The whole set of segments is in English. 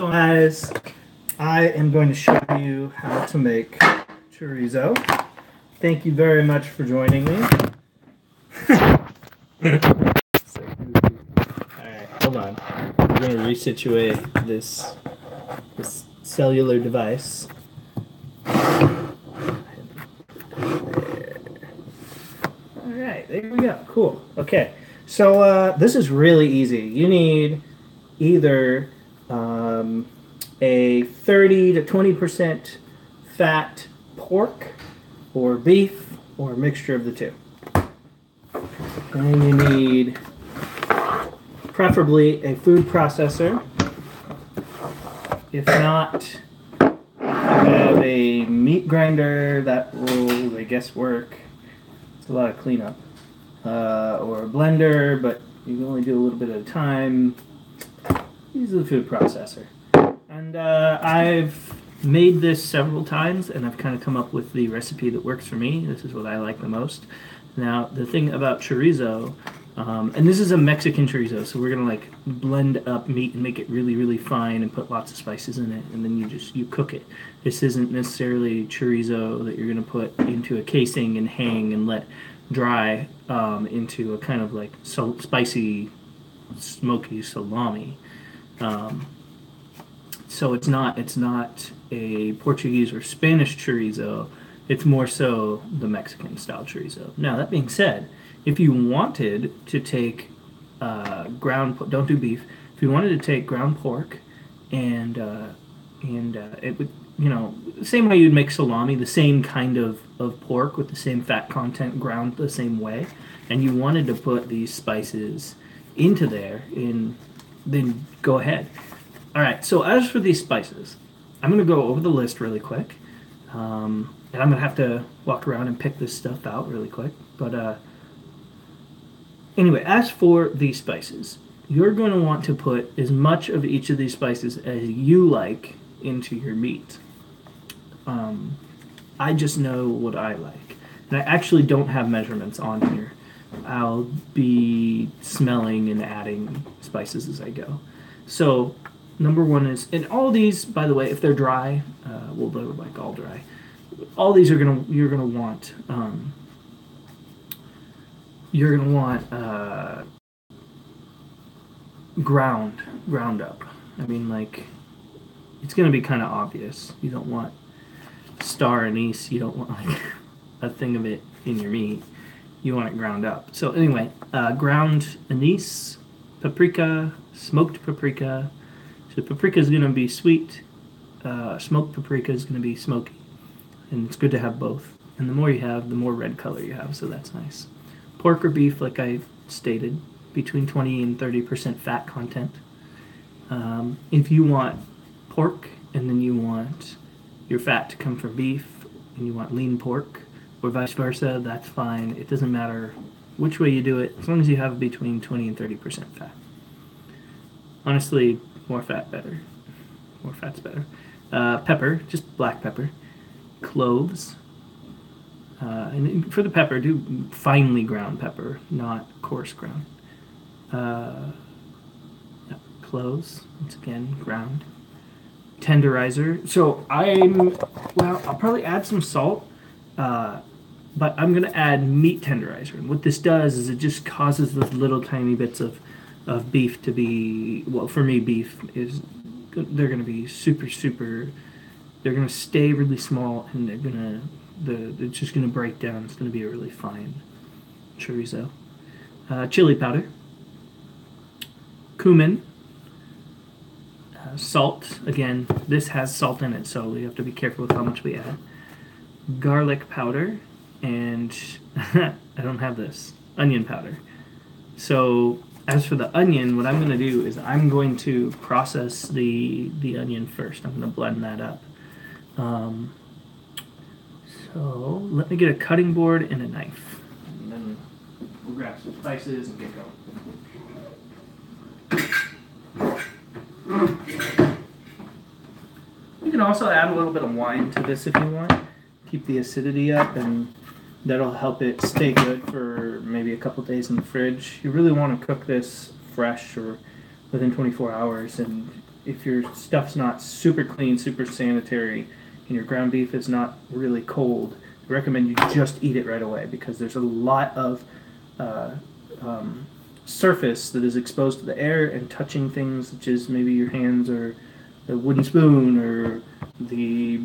going on, guys? I am going to show you how to make chorizo. Thank you very much for joining me. Alright, hold on. We're going to resituate this cellular device. Alright, there we go. Cool. Okay, so this is really easy. You need either a 30 to 20% fat pork or beef or a mixture of the two. And you need preferably a food processor. If not, you have a meat grinder that will, I guess, work. It's a lot of cleanup. Or a blender, but you can only do a little bit at a time. Use the food processor. And I've made this several times, and I've kind of come up with the recipe that works for me. This is what I like the most. Now, the thing about chorizo, and this is a Mexican chorizo, so we're going to like blend up meat and make it really, really fine and put lots of spices in it, and then you cook it. This isn't necessarily chorizo that you're going to put into a casing and hang and let dry into a kind of like spicy, smoky salami. So it's not a Portuguese or Spanish chorizo. It's more so the Mexican style chorizo. Now that being said, if you wanted to take don't do beef. If you wanted to take ground pork and it would, the same way you'd make salami, the same kind of pork with the same fat content ground the same way, and you wanted to put these spices into there, then go ahead. All right, so as for these spices, I'm going to go over the list really quick. And I'm going to have to walk around and pick this stuff out really quick. But anyway, as for these spices, you're going to want to put as much of each of these spices as you like into your meat. I just know what I like. And I actually don't have measurements on here. I'll be smelling and adding spices as I go. So number one is, and all these, by the way, if they're dry, well, they're like all dry. All these you're gonna want ground up. I mean, like, it's gonna be kind of obvious. You don't want star anise. You don't want like a thing of it in your meat. You want it ground up. So anyway, ground anise, paprika, smoked paprika. So paprika is going to be sweet. Smoked paprika is going to be smoky. And it's good to have both. And the more you have, the more red color you have. So that's nice. Pork or beef, like I stated, between 20 and 30% fat content. If you want pork and then you want your fat to come from beef and you want lean pork or vice versa, that's fine. It doesn't matter which way you do it, as long as you have between 20 and 30% fat. Honestly, more fat better. More fat's better. Pepper, just black pepper. Cloves. And for the pepper, do finely ground pepper, not coarse ground. Cloves, once again, ground. Tenderizer. So I'll probably add some salt, but I'm going to add meat tenderizer. And what this does is it just causes those little tiny bits of beef to be, well, for me, beef is, they're going to be super, they're going to stay really small, and it's just going to break down. It's going to be a really fine chorizo. Chili powder. Cumin. Salt. Again, this has salt in it, so we have to be careful with how much we add. Garlic powder, and I don't have this. Onion powder. So as for the onion, what I'm going to do is I'm going to process the onion first. I'm going to blend that up. So let me get a cutting board and a knife. And then we'll grab some spices and get going. You can also add a little bit of wine to this if you want. Keep the acidity up, and that'll help it stay good for maybe a couple days in the fridge. You really want to cook this fresh or within 24 hours, and if your stuff's not super clean, super sanitary, and your ground beef is not really cold, I recommend you just eat it right away because there's a lot of uh, surface that is exposed to the air and touching things such as maybe your hands or the wooden spoon or the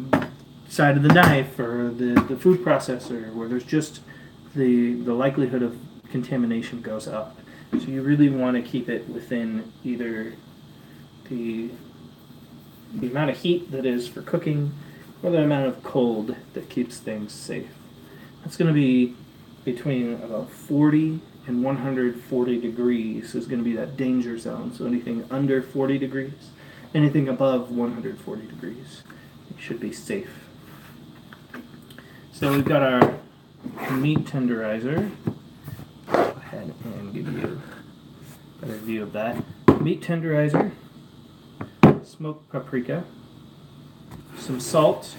side of the knife or the food processor where there's just the likelihood of contamination goes up. So you really want to keep it within either the amount of heat that is for cooking or the amount of cold that keeps things safe. That's going to be between about 40 and 140 degrees is going to be that danger zone. So anything under 40 degrees, anything above 140 degrees, it should be safe. So we've got our meat tenderizer. Go ahead and give you a better view of that. Meat tenderizer, smoked paprika, some salt.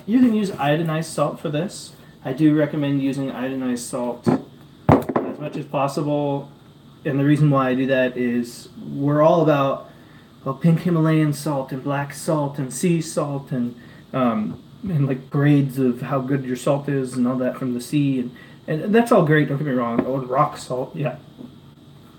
You can use iodinized salt for this. I do recommend using iodinized salt as much as possible. And the reason why I do that is we're all about pink Himalayan salt and black salt and sea salt and like grades of how good your salt is and all that from the sea. And that's all great, don't get me wrong. Oh, rock salt, yeah.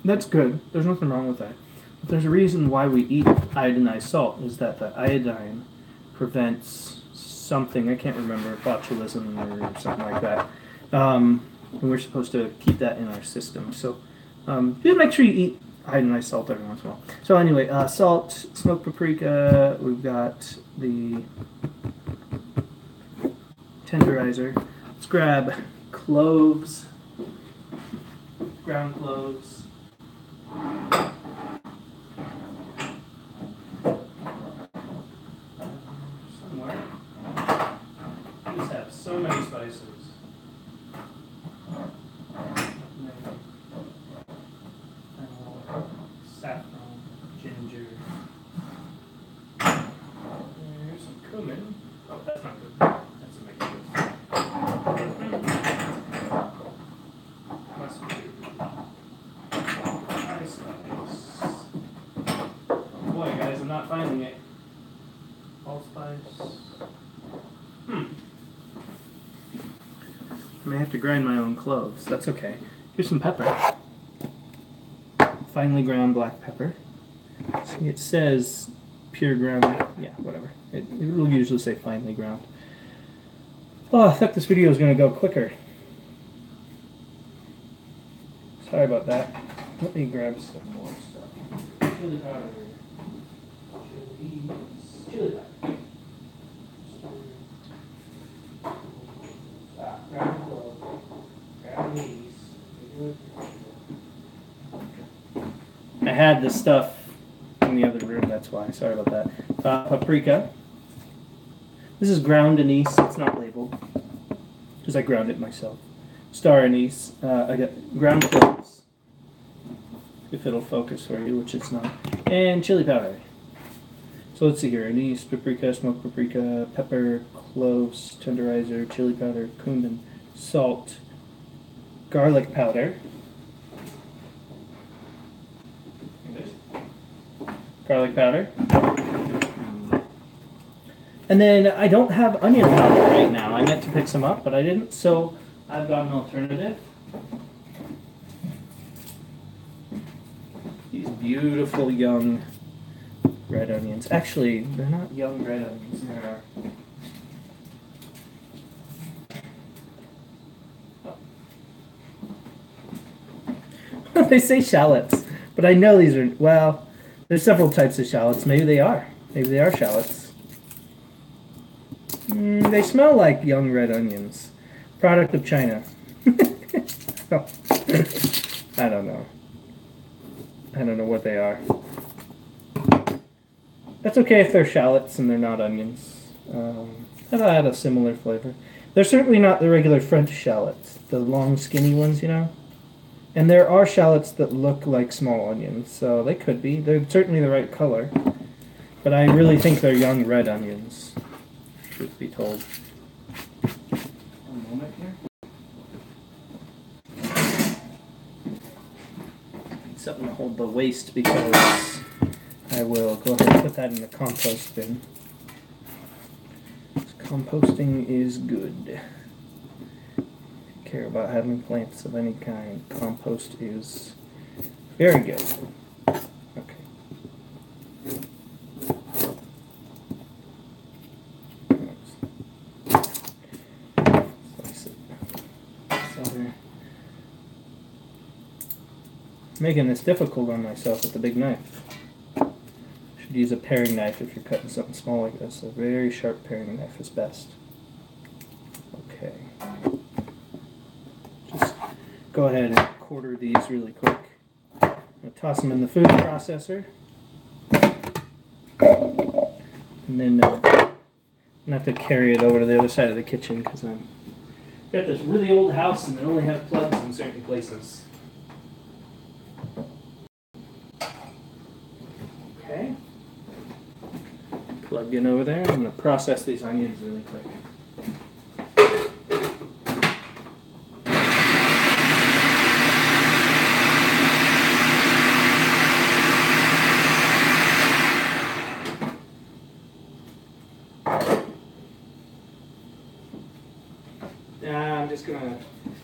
That's good. There's nothing wrong with that. But there's a reason why we eat iodinized salt is that the iodine prevents something, I can't remember, botulism or something like that. And we're supposed to keep that in our system. So just make sure you eat iodinized salt every once in a while. So anyway, salt, smoked paprika, we've got the tenderizer. Let's grab cloves, ground cloves. Somewhere. These have so many spices. Saffron, ginger. There's some cumin. Oh, that's not good. That's a mixture. Must be. Boy, guys, I'm not finding it. Allspice. I may have to grind my own cloves. That's okay. Here's some pepper. Finely ground black pepper. See, it says pure ground. Yeah, whatever. It will usually say finely ground. Oh, I thought this video was going to go quicker. Sorry about that. Let me grab some more stuff. Chili powder. Chili powder. Ground clove. Ground leaves. I had this stuff in the other room, that's why. Sorry about that. Paprika. This is ground anise. It's not labeled because I ground it myself. Star anise. I got ground cloves, if it'll focus for you, which it's not. And chili powder. So let's see here. Anise, paprika, smoked paprika, pepper, cloves, tenderizer, chili powder, cumin, salt, garlic powder. Garlic powder. And then I don't have onion powder right now. I meant to pick some up, but I didn't, so I've got an alternative. These beautiful young red onions. Actually, they're not young red onions. They're... They say shallots, but I know these are, well... There's several types of shallots. Maybe they are. Maybe they are shallots. They smell like young red onions. Product of China. Oh. I don't know. I don't know what they are. That's okay if they're shallots and they're not onions. That'll add a similar flavor. They're certainly not the regular French shallots. The long, skinny ones, you know? And there are shallots that look like small onions, so they could be. They're certainly the right color. But I really think they're young red onions, truth be told. One moment here. Need something to hold the waste because I will go ahead and put that in the compost bin. Composting is good. If you care about having plants of any kind, compost is very good. Okay. Slice it. Center. Making this difficult on myself with the big knife. Should use a paring knife if you're cutting something small like this. A very sharp paring knife is best. Okay. Just go ahead and quarter these really quick. I'm going to toss them in the food processor. And then I'm going to have to carry it over to the other side of the kitchen because I've got this really old house and they only have plugs in certain places. Okay. Plug in over there. I'm going to process these onions really quick. I'm just going to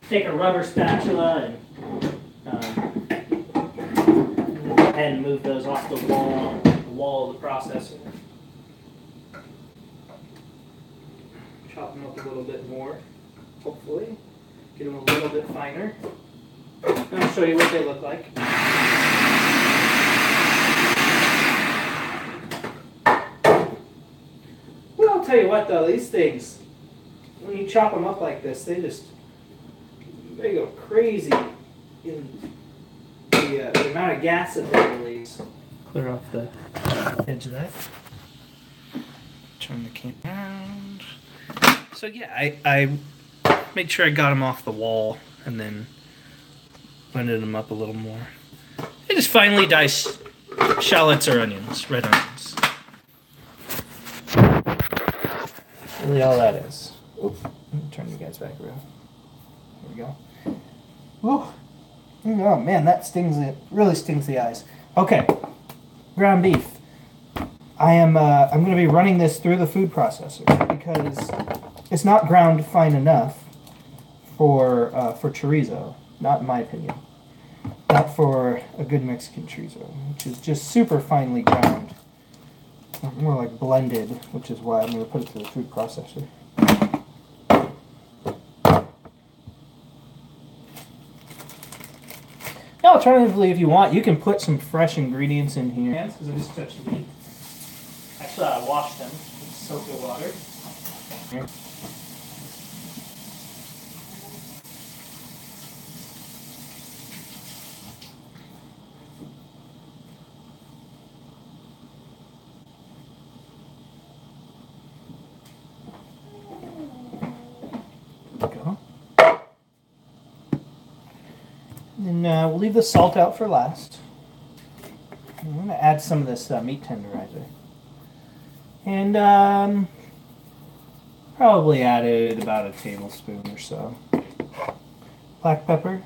take a rubber spatula and go ahead and move those off the wall of the processor. Chop them up a little bit more, hopefully. Get them a little bit finer. And I'll show you what they look like. Well, I'll tell you what though, these things, when you chop them up like this, they go crazy in the amount of gas that they release. Clear off the edge of that. Turn the camera around. So yeah, I made sure I got them off the wall and then blended them up a little more. I just finely dice shallots or onions, red onions. Really all that is. Oop, let me turn you guys back around. There we go. Ooh. Oh man, that stings it. Really stings the eyes. Okay, ground beef. I'm going to be running this through the food processor because it's not ground fine enough for chorizo, not in my opinion. Not for a good Mexican chorizo, which is just super finely ground. More like blended, which is why I'm going to put it through the food processor. Now, alternatively, if you want, you can put some fresh ingredients in here. Because I just touched the meat. Actually, I washed them with soap and water. Here. There we go. And we'll leave the salt out for last. I'm going to add some of this meat tenderizer. And probably added about a tablespoon or so. Black pepper.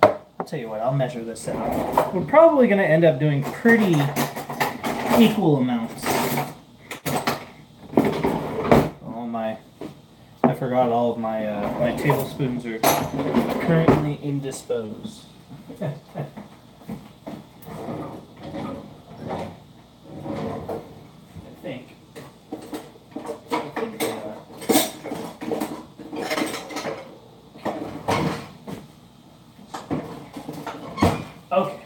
I'll tell you what, I'll measure this out. We're probably going to end up doing pretty equal amounts. I forgot all of my my tablespoons are currently indisposed. I think they are. Okay.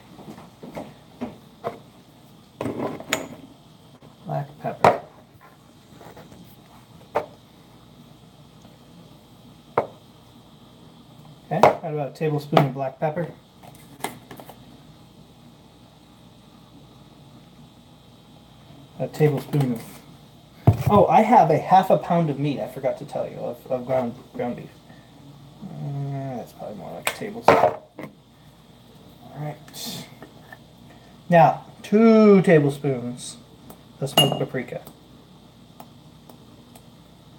Black pepper. Okay, add about a tablespoon of black pepper. A tablespoon of... Oh, I have a half a pound of meat, I forgot to tell you, of ground beef. That's probably more like a tablespoon. Alright. Now, 2 tablespoons of smoked paprika.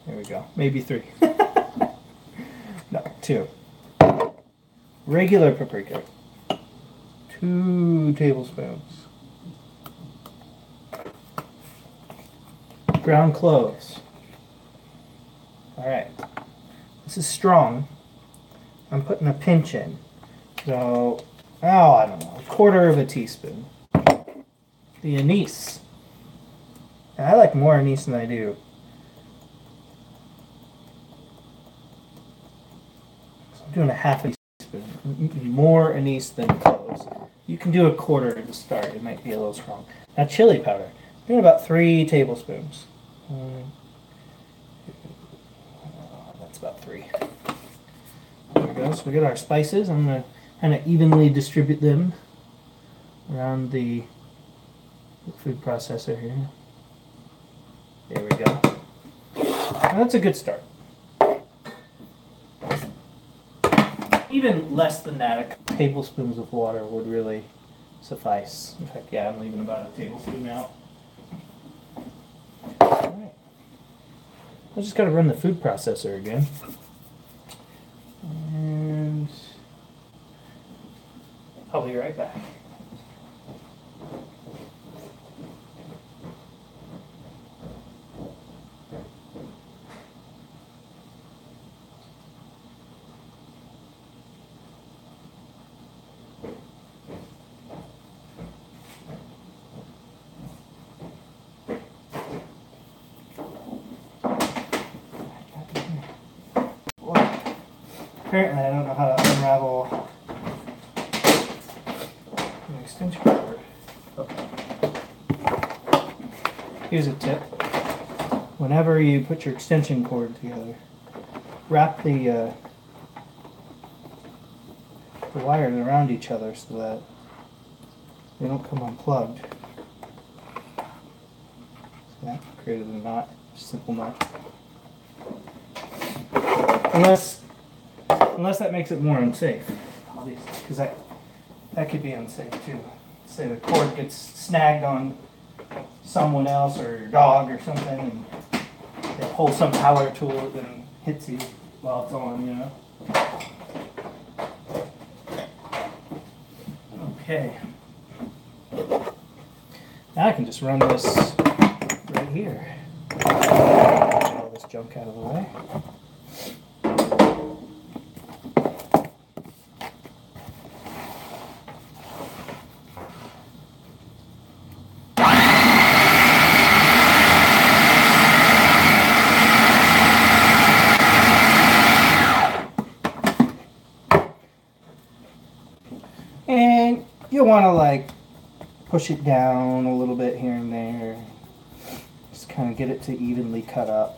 There we go. Maybe 3. No, 2. Regular paprika. 2 tablespoons. Ground cloves. All right. This is strong. I'm putting a pinch in. So, I don't know, 1/4 of a teaspoon. The anise. And I like more anise than I do. So I'm doing a 1/2 teaspoon. More anise than cloves. You can do 1/4 to start. It might be a little strong. Now chili powder. I'm doing about 3 tablespoons. That's about 3. There we go. So we got our spices. I'm going to kind of evenly distribute them around the food processor here. There we go. Now that's a good start. Even less than that, a couple tablespoons of water would really suffice. In fact, yeah, I'm leaving about a tablespoon out. All right. I just got to run the food processor again. And I'll be right back. Apparently I don't know how to unravel an extension cord. Okay. Here's a tip. Whenever you put your extension cord together, wrap the wires around each other so that they don't come unplugged. So that created a knot, simple knot. Unless that makes it more unsafe, obviously, because that could be unsafe too. Say the cord gets snagged on someone else or your dog or something, and they pull some power tool and hits you while it's on, you know. Okay. Now I can just run this right here. Get all this junk out of the way. And you'll want to like push it down a little bit here and there. Just kind of get it to evenly cut up.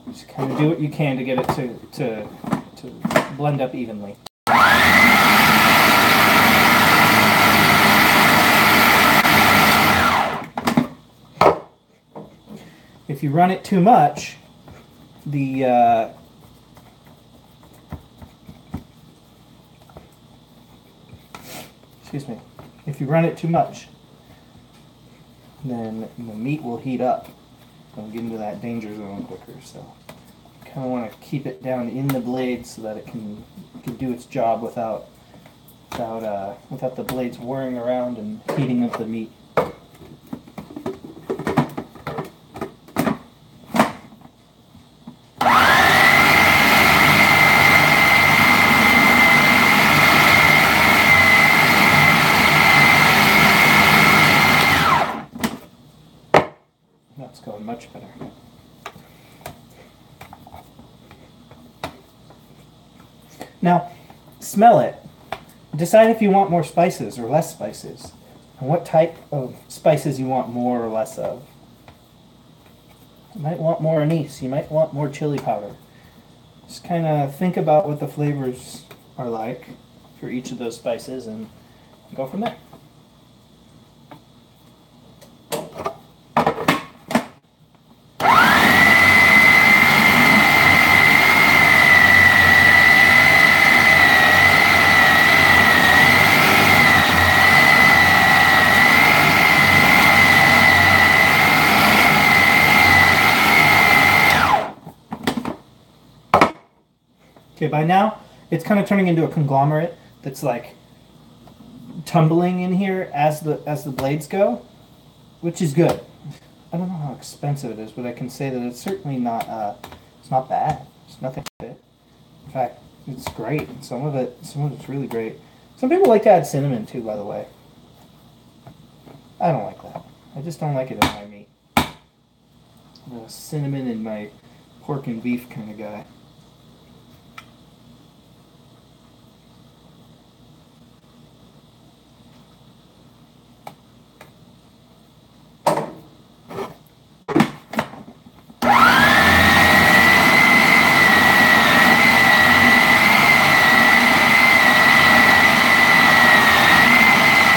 Just kind of do what you can to get it to blend up evenly. If you run it too much, if you run it too much, then the meat will heat up. It'll get into that danger zone quicker. So you kind of want to keep it down in the blade so that it can do its job without the blades whirring around and heating up the meat. That's going much better. Now, smell it. Decide if you want more spices or less spices, and what type of spices you want more or less of. You might want more anise. You might want more chili powder. Just kind of think about what the flavors are like for each of those spices and go from there. Okay, by now, it's kind of turning into a conglomerate that's like tumbling in here as the blades go. which is good. I don't know how expensive it is, but I can say that it's certainly not. It's not bad. It's nothing bad. In fact, it's great. Some of it's really great. Some people like to add cinnamon too, by the way. I don't like that. I just don't like it in my meat. I'm a cinnamon in my pork and beef kind of guy.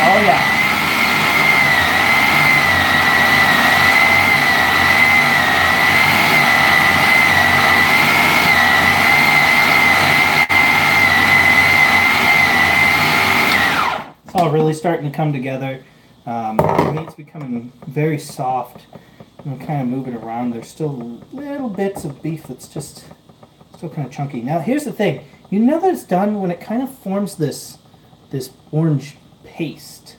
Oh yeah. It's all really starting to come together. The meat's becoming very soft. I'm kind of moving around. There's still little bits of beef that's just still kind of chunky. Now here's the thing. You know that it's done when it kind of forms this orange paste,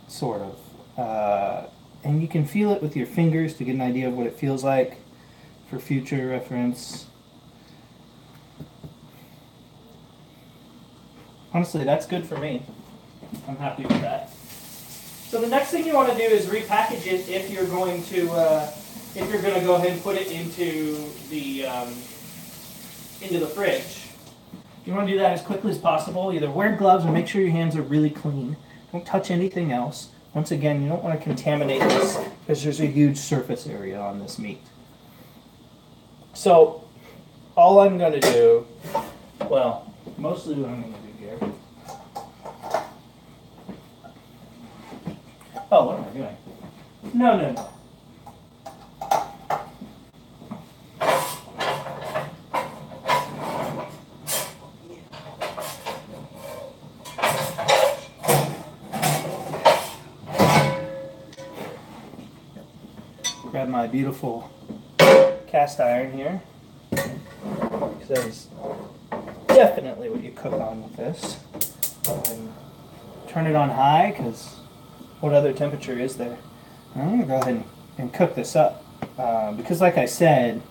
sort of. And you can feel it with your fingers to get an idea of what it feels like for future reference. Honestly, that's good for me. I'm happy with that. So the next thing you want to do is repackage it if you're going to go ahead and put it into the fridge. You want to do that as quickly as possible. Either wear gloves or make sure your hands are really clean. Don't touch anything else. Once again, you don't want to contaminate this because there's a huge surface area on this meat. So all I'm going to do, well, mostly what I'm going to do here. Oh, what am I doing? No. Grab my beautiful cast iron here. Because that is definitely what you cook on with this. And turn it on high because what other temperature is there? I'm going to go ahead and cook this up. Because like I said,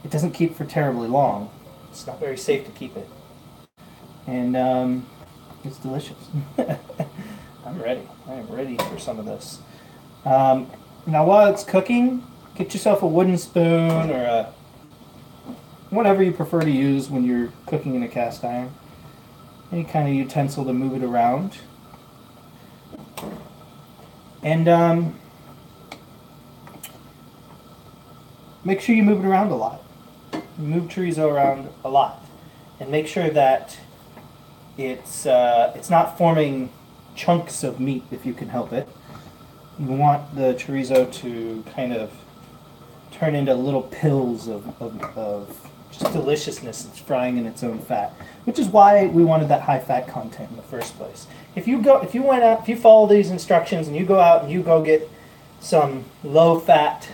it doesn't keep for terribly long. It's not very safe to keep it. And it's delicious. I'm ready. I am ready for some of this. Now while it's cooking, get yourself a wooden spoon or whatever you prefer to use when you're cooking in a cast iron. Any kind of utensil to move it around. And make sure you move it around a lot. Move chorizo around a lot. And make sure that it's not forming chunks of meat if you can help it. You want the chorizo to kind of turn into little pills of just deliciousness that's frying in its own fat, which is why we wanted that high fat content in the first place. If you follow these instructions and you go out and you go get some low fat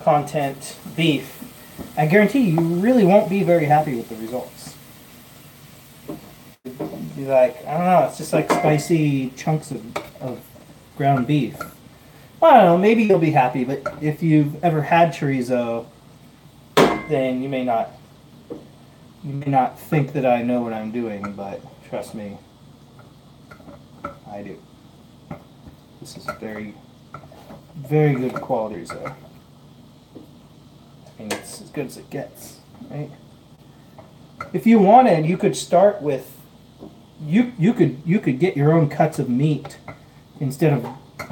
content beef, I guarantee you really won't be very happy with the results. You'd be like, I don't know, it's just like spicy chunks of ground beef. I don't know, maybe you'll be happy, but if you've ever had chorizo, then you may not think that I know what I'm doing, but trust me, I do. This is very, very good quality chorizo. I mean, it's as good as it gets, right? If you wanted, you could start with, you could get your own cuts of meat instead of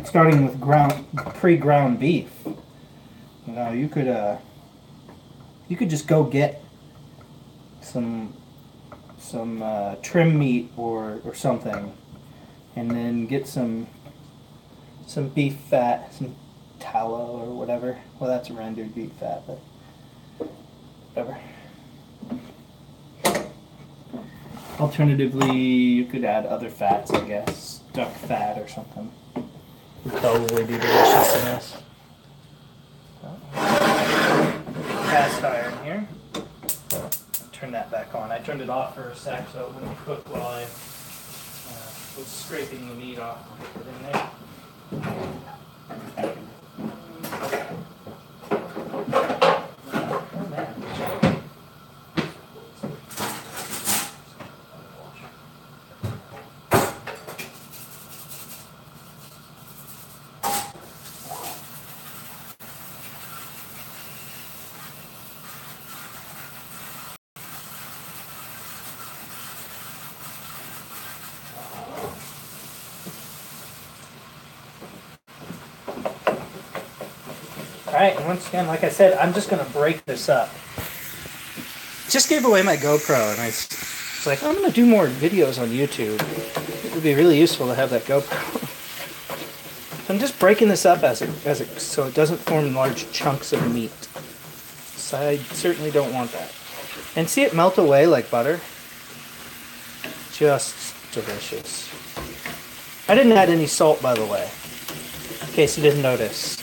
starting with pre-ground beef. You know, you could just go get some trim meat or something, and then get some beef fat, some tallow or whatever. Well, that's rendered beef fat, but whatever. Alternatively, you could add other fats, I guess, duck fat or something. Would probably be delicious in this. Cast iron here. Turn that back on. I turned it off for a sec so it wouldn't cook while I was scraping the meat off and put it in there. Alright, and once again, like I said, I'm just going to break this up. Just gave away my GoPro, and I was like, I'm going to do more videos on YouTube. It would be really useful to have that GoPro. I'm just breaking this up so it doesn't form large chunks of meat. So I certainly don't want that. And see it melt away like butter? Just delicious. I didn't add any salt, by the way, in case you didn't notice.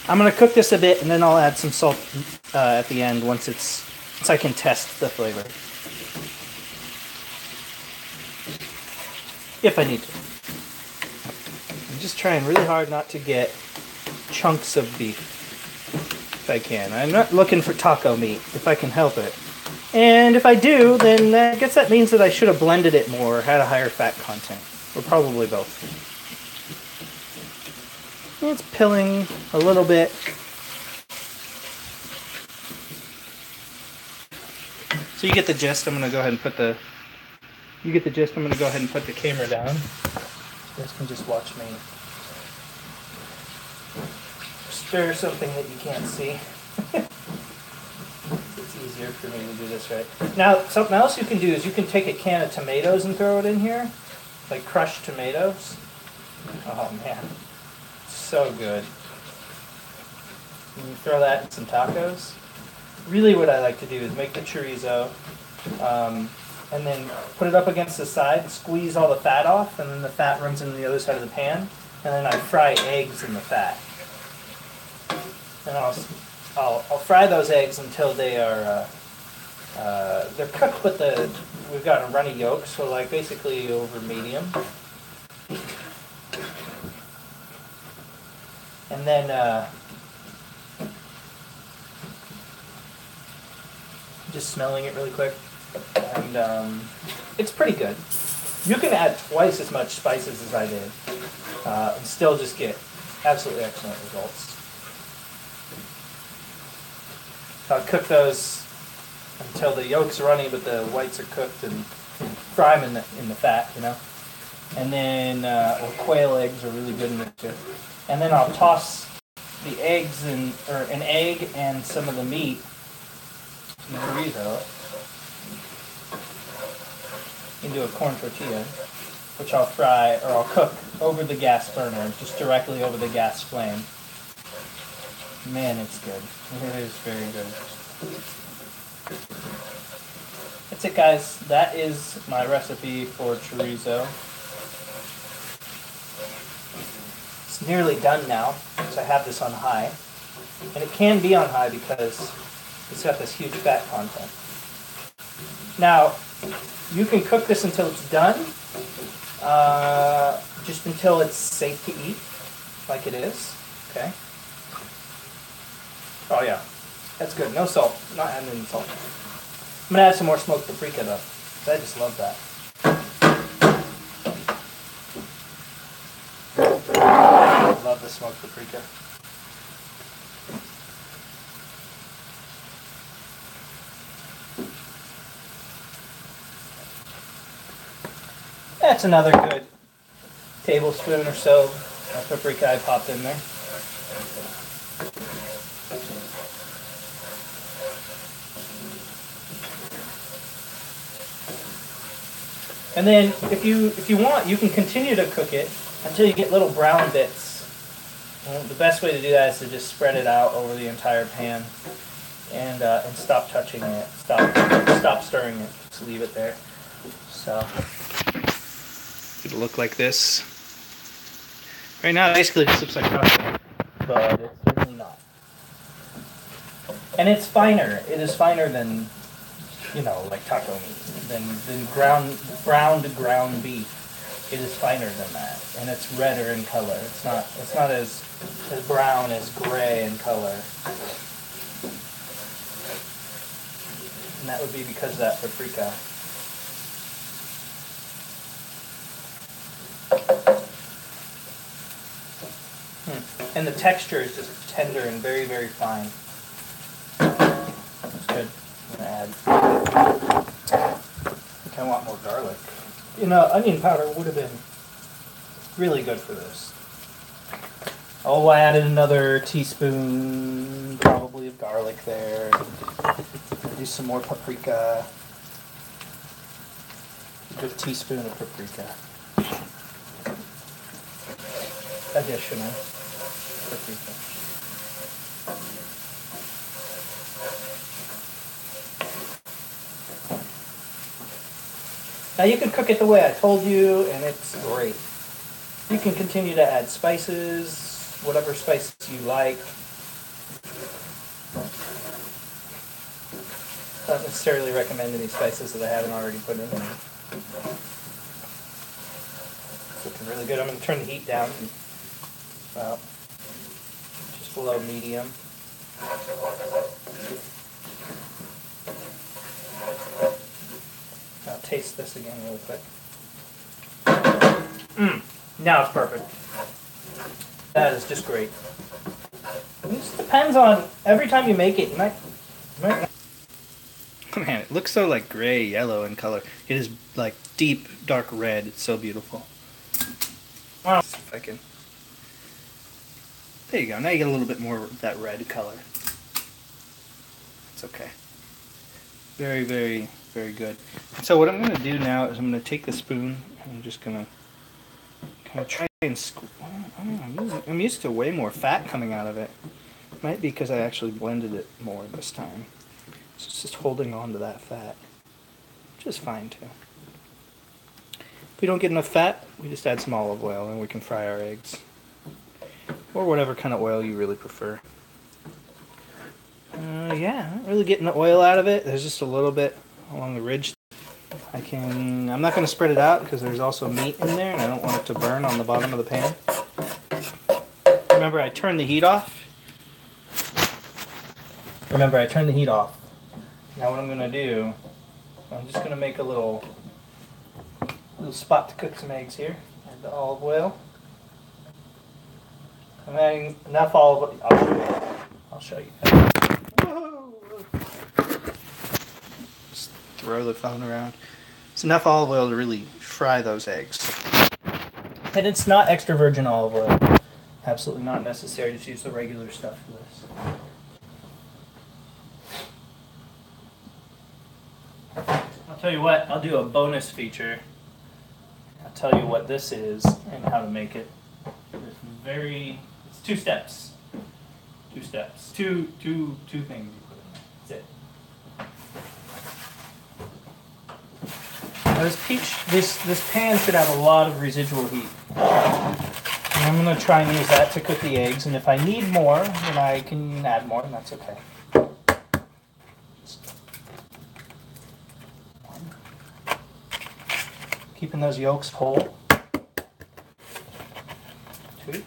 I'm going to cook this a bit, and then I'll add some salt at the end once I can test the flavor. If I need to. I'm just trying really hard not to get chunks of beef, if I can. I'm not looking for taco meat, if I can help it. And if I do, then I guess that means that I should have blended it more or had a higher fat content. Or probably both. It's pilling a little bit. So you get the gist. I'm going to go ahead and put the... You get the gist. I'm going to go ahead and put the camera down. You guys can just watch me stir something that you can't see. It's easier for me to do this right. Now, something else you can do is you can take a can of tomatoes and throw it in here. Like crushed tomatoes. Oh man. So good. And you throw that in some tacos. Really what I like to do is make the chorizo and then put it up against the side, squeeze all the fat off, and then the fat runs into the other side of the pan, and then I fry eggs in the fat. And I'll fry those eggs until they are they're cooked, but we've got a runny yolk, so like basically over medium. And then just smelling it really quick, and it's pretty good. You can add twice as much spices as I did, and still just get absolutely excellent results. So I'll cook those until the yolk's runny, but the whites are cooked, and fry them in the fat, you know. And then, or quail eggs are really good in it too. And then I'll toss the eggs or an egg and some of the meat in the chorizo into a corn tortilla, which I'll fry or I'll cook over the gas burner, just directly over the gas flame. Man, it's good. It is very good. That's it, guys. That is my recipe for chorizo. It's nearly done now, because I have this on high. And it can be on high because it's got this huge fat content. Now, you can cook this until it's done, just until it's safe to eat, like it is. Okay. Oh yeah, that's good. No salt. Not adding any salt. I'm gonna add some more smoked paprika though. I just love that. I love the smoked paprika. That's another good tablespoon or so of paprika I popped in there. And then, if you want, you can continue to cook it until you get little brown bits. And the best way to do that is to just spread it out over the entire pan, and stop touching it, stop stirring it. Just leave it there. So it'll look like this. Right now, basically, this looks like taco, but it's certainly not. And it's finer. It is finer than, like taco meat, than ground beef. It is finer than that, and it's redder in color. It's not as brown as gray in color, and that would be because of that paprika. And the texture is just tender and very, very fine. That's good. I'm gonna add. I think I want more garlic. Onion powder would have been really good for this. Oh, I added another teaspoon, probably, of garlic there. Do some more paprika. A good teaspoon of paprika. Additional paprika. Now you can cook it the way I told you, and it's great. You can continue to add spices, whatever spices you like. I don't necessarily recommend any spices that I haven't already put in there. It's looking really good. I'm going to turn the heat down to about just below medium. I'll taste this again really quick. Now it's perfect. That is just great. It just depends on every time you make it. You might Man, it looks so like gray, yellow in color. It is like deep, dark red. It's so beautiful. Wow. If I can. There you go. Now you get a little bit more of that red color. It's okay. Very, very, very good. So what I'm going to do now is I'm going to take the spoon and I'm just going to kind of try and squeeze. I'm used to way more fat coming out of it. Might be because I actually blended it more this time. So it's just holding on to that fat, which is fine too. If we don't get enough fat, we just add some olive oil and we can fry our eggs. Or whatever kind of oil you really prefer. Yeah, I'm not really getting the oil out of it. There's just a little bit along the ridge. I'm not going to spread it out because there's also meat in there and I don't want it to burn on the bottom of the pan. Remember, I turned the heat off. Now what I'm going to do, I'm just going to make a little spot to cook some eggs here. Add the olive oil. I'm adding enough olive oil. I'll show you. Whoa. Just throw the phone around. It's enough olive oil to really fry those eggs. And it's not extra virgin olive oil. Absolutely not necessary. Just use the regular stuff for this. I'll tell you what, I'll do a bonus feature. I'll tell you what this is and how to make it. It's 2 steps. 2 steps. Two things you put in there. That's it. Now this pan should have a lot of residual heat. And I'm going to try and use that to cook the eggs, and if I need more, then I can add more, and that's okay. Keeping those yolks whole. 2.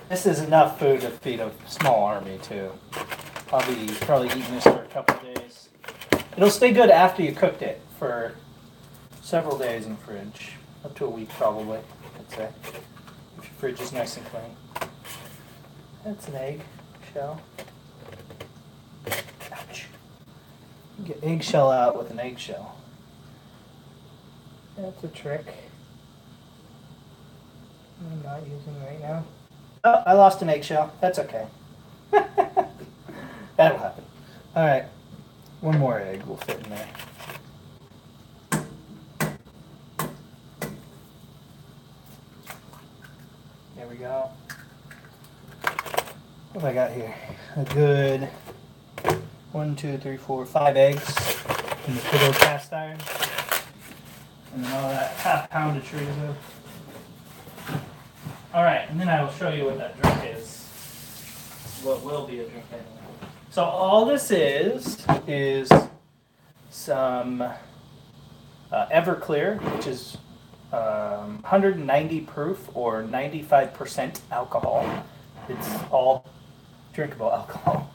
This is enough food to feed a small army too. I'll be probably eating this for a couple of days. It'll stay good after you cooked it for several days in the fridge. Up to a week probably, I'd say. If your fridge is nice and clean. That's an egg shell. Ouch. You get eggshell out with an eggshell. That's a trick. I'm not using right now. Oh, I lost an eggshell. That's okay. That'll happen. Alright. One more egg will fit in there. There we go. What have I got here? A good 1, 2, 3, 4, 5 eggs in the good old cast iron. And then all that half pound of chorizo. Alright, and then I will show you what that drink is. What will be a drink anyway. So all this is some Everclear, which is 190 proof or 95% alcohol. It's all drinkable alcohol.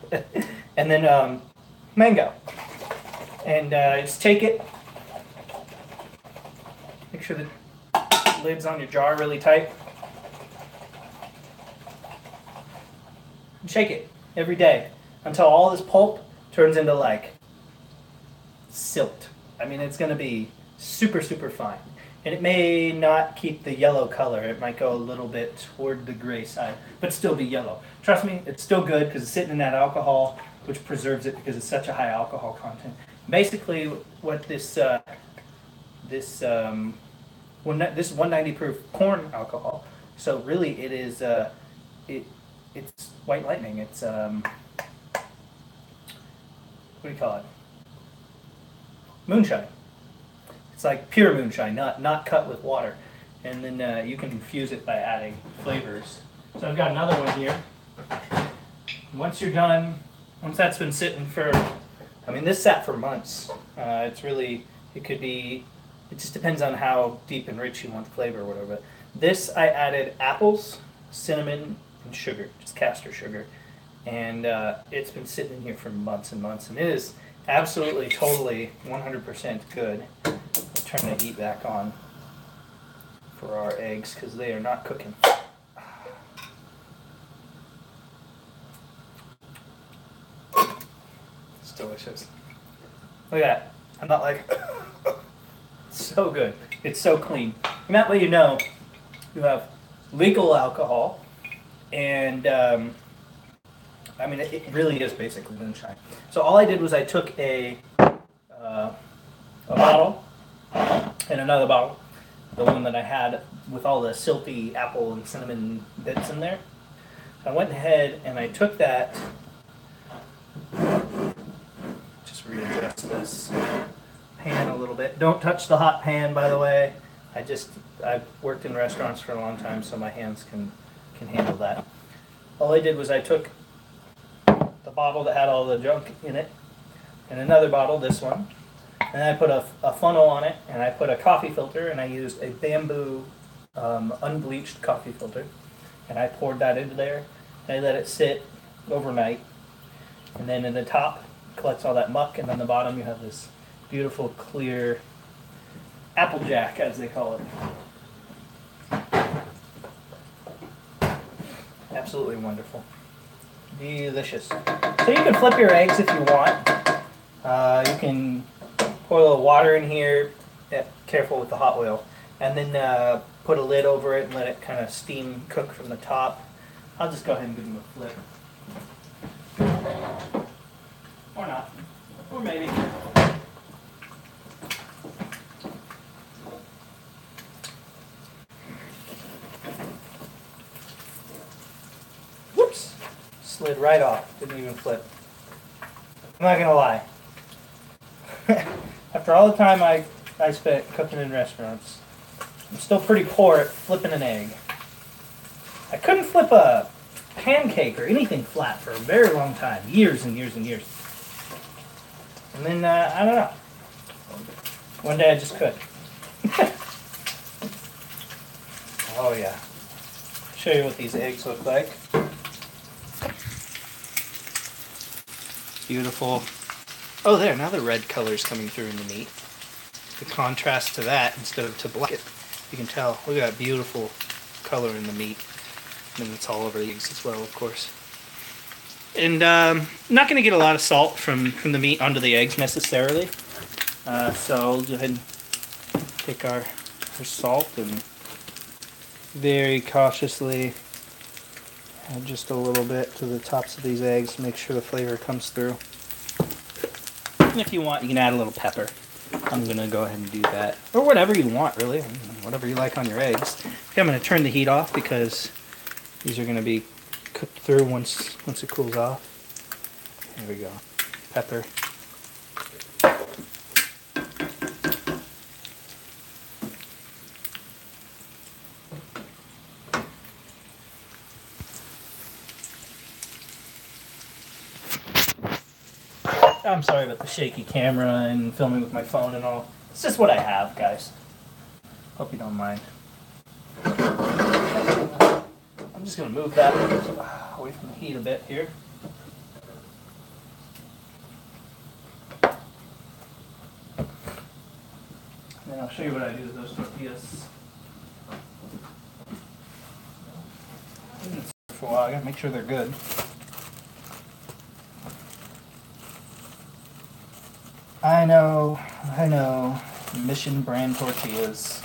And then mango. And just take it. Make sure the lid's on your jar really tight. Shake it every day. until all this pulp turns into like silt. I mean, it's going to be super, super fine. And it may not keep the yellow color. It might go a little bit toward the gray side, but still be yellow. Trust me, it's still good because it's sitting in that alcohol, which preserves it because it's such a high alcohol content. Basically, what this 190 proof corn alcohol. So really, it is it's white lightning. It's what do you call it? Moonshine. It's like pure moonshine, not cut with water. And then you can infuse it by adding flavors. So I've got another one here. Once you're done, once that's been sitting for, I mean, this sat for months. It's really, it could be, it just depends on how deep and rich you want the flavor or whatever. But this, I added apples, cinnamon, and sugar, just castor sugar. And it's been sitting in here for months and months. And it is absolutely, totally, 100% good. I'm turning the heat back on for our eggs because they are not cooking. It's delicious. Look at that. I'm not like, it's so good. It's so clean. And that way you know you have legal alcohol and I mean, it really is basically moonshine. So all I did was I took a bottle and another bottle, the one that I had with all the silty apple and cinnamon bits in there. So I went ahead and I took that, just readjust this pan a little bit. Don't touch the hot pan, by the way. I've worked in restaurants for a long time, so my hands can handle that. All I did was I took the bottle that had all the junk in it, and another bottle, this one, and I put a funnel on it, and I put a coffee filter, and I used a bamboo unbleached coffee filter, and I poured that into there, and I let it sit overnight, and then in the top collects all that muck, and then the bottom you have this beautiful clear applejack, as they call it. Absolutely wonderful. Delicious. So you can flip your eggs if you want. You can pour a little water in here. Yeah, careful with the hot oil. And then put a lid over it and let it kind of steam cook from the top. I'll just go ahead and give them a flip. Or not. Or maybe. Whoops! Slid right off. Didn't even flip. I'm not gonna lie. After all the time I spent cooking in restaurants, I'm still pretty poor at flipping an egg. I couldn't flip a pancake or anything flat for a very long time. Years and years and years. And then, I don't know. One day I just could. Oh yeah. I'll show you what these eggs look like. Beautiful. Oh, there, now the red color's coming through in the meat. The contrast to that instead of to black. You can tell. Look at that beautiful color in the meat. And it's all over the eggs as well, of course. And not going to get a lot of salt from the meat onto the eggs necessarily. So I'll go ahead and take our salt and very cautiously add just a little bit to the tops of these eggs to make sure the flavor comes through. And if you want, you can add a little pepper. I'm going to go ahead and do that. Or whatever you want, really. Whatever you like on your eggs. Okay, I'm going to turn the heat off because these are going to be cooked through once it cools off. There we go. Pepper. I'm sorry about the shaky camera and filming with my phone and all. It's just what I have, guys. Hope you don't mind. I'm just going to move that away from the heat a bit here. And then I'll show you what I do with those tortillas. For a while, I gotta make sure they're good. I know. Mission brand tortillas.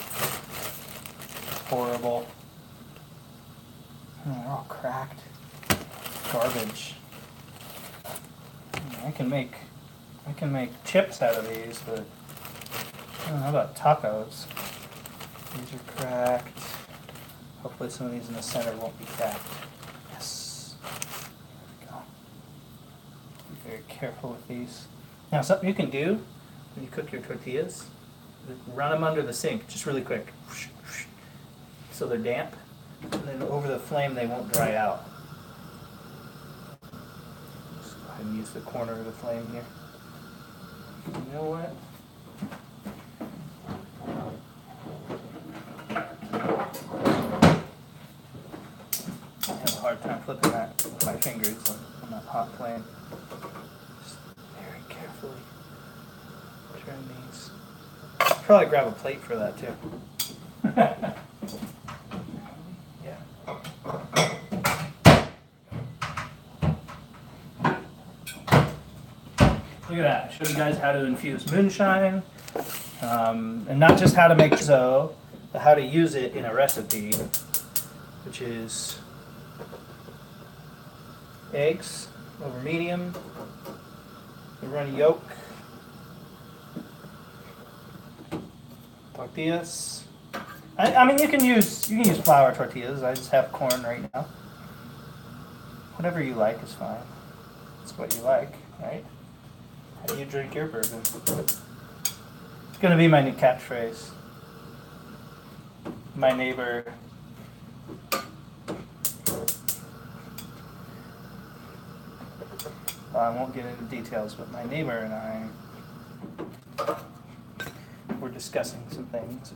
Horrible. Oh, they're all cracked. Garbage. I can make chips out of these, but I don't know about tacos. These are cracked. Hopefully some of these in the center won't be cracked. Yes. There we go. Be very careful with these. Now, something you can do when you cook your tortillas, run them under the sink, just really quick. So they're damp, and then over the flame they won't dry out. Just go ahead and use the corner of the flame here. You know what? I have a hard time flipping that with my fingers on that hot flame. Just very carefully turn these. Probably grab a plate for that too. Look at that. I showed you guys how to infuse moonshine. And not just how to make chorizo, but how to use it in a recipe, which is eggs over medium, a runny yolk, tortillas. I mean, you can use flour tortillas. I just have corn right now. Whatever you like is fine. It's what you like, right? How do you drink your bourbon? It's gonna be my new catchphrase. My neighbor. Well, I won't get into details, but my neighbor and I were discussing some things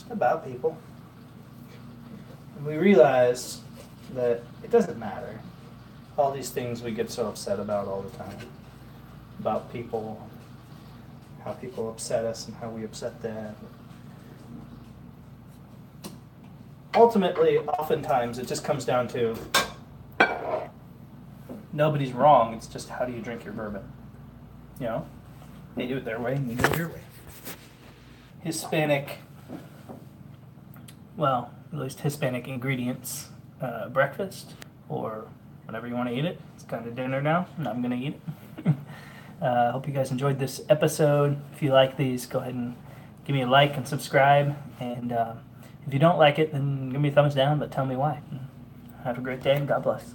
about people. And we realized that it doesn't matter. All these things we get so upset about all the time. About people, how people upset us and how we upset them. Ultimately, oftentimes, it just comes down to nobody's wrong. It's just how do you drink your bourbon? You know? They do it their way and you do it your way. Hispanic, well, at least Hispanic ingredients, breakfast, or whatever you want to eat it. It's kind of dinner now, and I'm going to eat it. Hope you guys enjoyed this episode. If you like these, go ahead and give me a like and subscribe. And if you don't like it, then give me a thumbs down, but tell me why. Have a great day, and God bless.